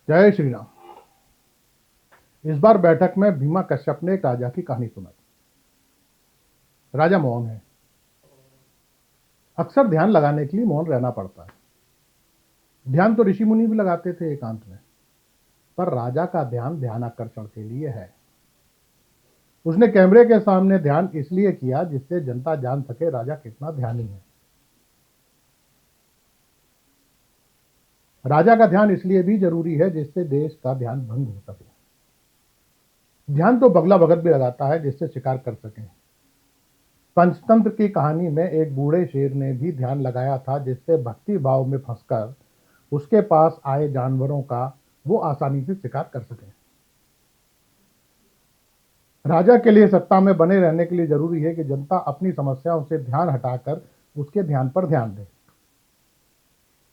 जय श्री राम। इस बार बैठक में भीमा कश्यप ने एक राजा की कहानी सुनाई। राजा मौन है। अक्सर ध्यान लगाने के लिए मौन रहना पड़ता है। ध्यान तो ऋषि मुनि भी लगाते थे एकांत में, पर राजा का ध्यान ध्यानाकर्षण के लिए है। उसने कैमरे के सामने ध्यान इसलिए किया जिससे जनता जान सके राजा कितना ध्यानी है। राजा का ध्यान इसलिए भी जरूरी है जिससे देश का ध्यान भंग हो सके। ध्यान तो बगला भगत भी लगाता है जिससे शिकार कर सके। पंचतंत्र की कहानी में एक बूढ़े शेर ने भी ध्यान लगाया था जिससे भक्ति भाव में फंसकर उसके पास आए जानवरों का वो आसानी से शिकार कर सके। राजा के लिए सत्ता में बने रहने के लिए जरूरी है कि जनता अपनी समस्याओं से ध्यान हटाकर उसके ध्यान पर ध्यान दे।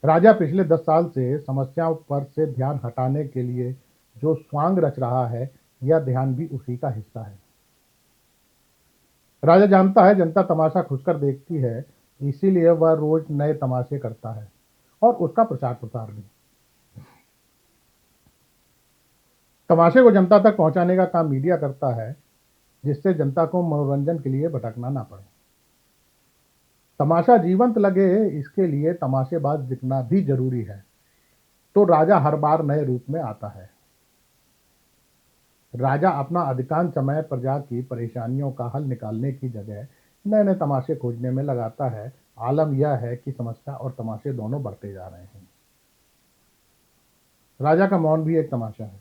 राजा पिछले 10 साल से समस्याओं पर से ध्यान हटाने के लिए जो स्वांग रच रहा है, यह ध्यान भी उसी का हिस्सा है। राजा जानता है जनता तमाशा खुशकर देखती है, इसीलिए वह रोज नए तमाशे करता है और उसका प्रचार प्रसार भी। तमाशे को जनता तक पहुंचाने का काम मीडिया करता है, जिससे जनता को मनोरंजन के लिए भटकना ना पड़े। तमाशा जीवंत लगे इसके लिए तमाशेबाज दिखना भी जरूरी है। तो राजा हर बार नए रूप में आता है। राजा अपना अधिकांश समय प्रजा की परेशानियों का हल निकालने की जगह नए नए तमाशे खोजने में लगाता है। आलम यह है कि समस्या और तमाशे दोनों बढ़ते जा रहे हैं। राजा का मौन भी एक तमाशा है,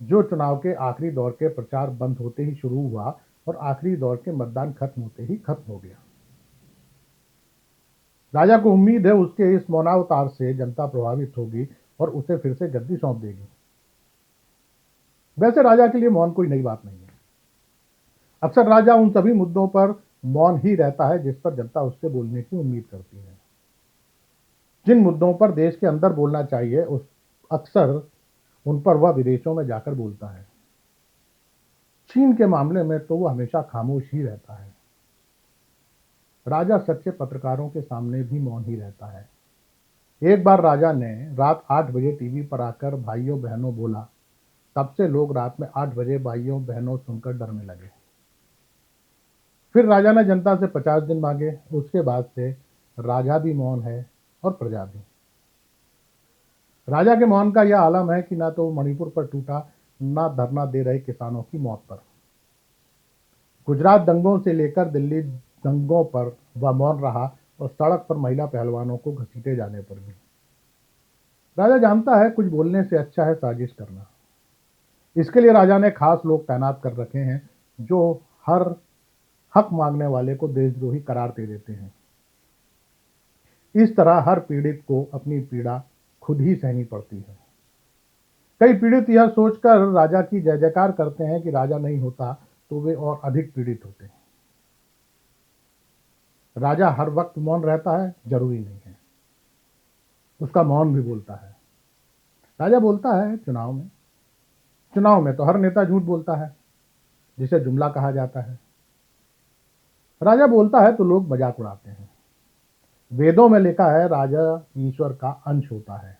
जो चुनाव के आखिरी दौर के प्रचार बंद होते ही शुरू हुआ और आखिरी दौर के मतदान खत्म होते ही खत्म हो गया। राजा को उम्मीद है उसके इस मौनावतार से जनता प्रभावित होगी और उसे फिर से गद्दी सौंप देगी। वैसे राजा के लिए मौन कोई नई बात नहीं है। अक्सर राजा उन सभी मुद्दों पर मौन ही रहता है जिस पर जनता उससे बोलने की उम्मीद करती है। जिन मुद्दों पर देश के अंदर बोलना चाहिए उस अक्सर उन पर वह विदेशों में जाकर बोलता है। चीन के मामले में तो वह हमेशा खामोश ही रहता है। राजा सच्चे पत्रकारों के सामने भी मौन ही रहता है। एक बार राजा ने रात 8 बजे टीवी पर आकर भाइयों बहनों बोला। तब से लोग रात में 8 बजे भाइयों बहनों सुनकर डरने लगे। फिर राजा ने जनता से 50 दिन मांगे। उसके बाद से राजा भी मौन है और प्रजा भी। राजा के मौन का यह आलम है कि ना तो मणिपुर पर टूटा, ना धरना दे रहे किसानों की मौत पर। गुजरात दंगों से लेकर दिल्ली दंगों पर वह मौन रहा और सड़क पर महिला पहलवानों को घसीटे जाने पर भी। राजा जानता है कुछ बोलने से अच्छा है साजिश करना। इसके लिए राजा ने खास लोग तैनात कर रखे हैं जो हर हक मांगने वाले को देशद्रोही करार दे देते हैं। इस तरह हर पीड़ित को अपनी पीड़ा खुद ही सहनी पड़ती है। कई पीड़ित यह सोचकर राजा की जय जयकार करते हैं कि राजा नहीं होता तो वे और अधिक पीड़ित होते। राजा हर वक्त मौन रहता है जरूरी नहीं है। उसका मौन भी बोलता है। राजा बोलता है चुनाव में। चुनाव में तो हर नेता झूठ बोलता है, जिसे जुमला कहा जाता है। राजा बोलता है तो लोग मजाक उड़ाते हैं। वेदों में लिखा है राजा ईश्वर का अंश होता है,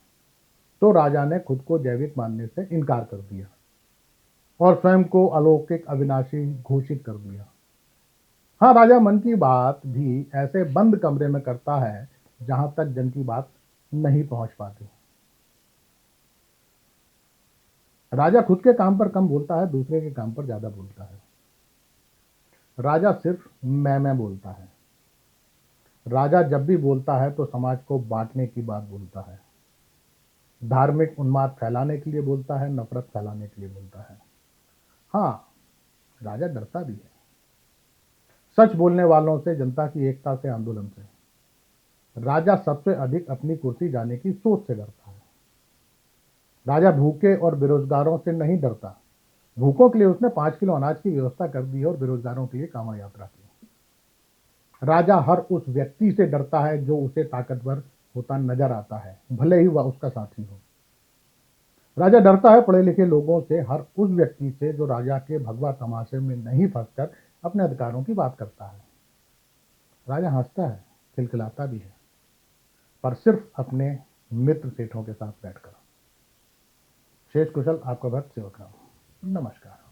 तो राजा ने खुद को जैविक मानने से इनकार कर दिया और स्वयं को अलौकिक अविनाशी घोषित कर दिया। हाँ, राजा मन की बात भी ऐसे बंद कमरे में करता है जहां तक जन की बात नहीं पहुंच पाती। राजा खुद के काम पर कम बोलता है, दूसरे के काम पर ज्यादा बोलता है। राजा सिर्फ मैं बोलता है। राजा जब भी बोलता है तो समाज को बांटने की बात बोलता है। धार्मिक उन्माद फैलाने के लिए बोलता है, नफरत फैलाने के लिए बोलता है। हाँ, राजा डरता भी है। सच बोलने वालों से, जनता की एकता से, आंदोलन से। राजा सबसे अधिक अपनी कुर्सी जाने की सोच से डरता है। राजा भूखे और बेरोजगारों से नहीं डरता। भूखों के लिए उसने 5 किलो अनाज की व्यवस्था कर दी और बेरोजगारों के लिए कांवड़ यात्रा की। राजा हर उस व्यक्ति से डरता है जो उसे ताकतवर होता नजर आता है, भले ही वह उसका साथी हो। राजा डरता है पढ़े लिखे लोगों से, हर उस व्यक्ति से जो राजा के भगवा तमाशे में नहीं फंसकर अपने अधिकारों की बात करता है। राजा हंसता है, खिलखिलाता भी है, पर सिर्फ अपने मित्र सेठों के साथ बैठकर। शेष कुशल आपका भक्त सेवक राम। नमस्कार।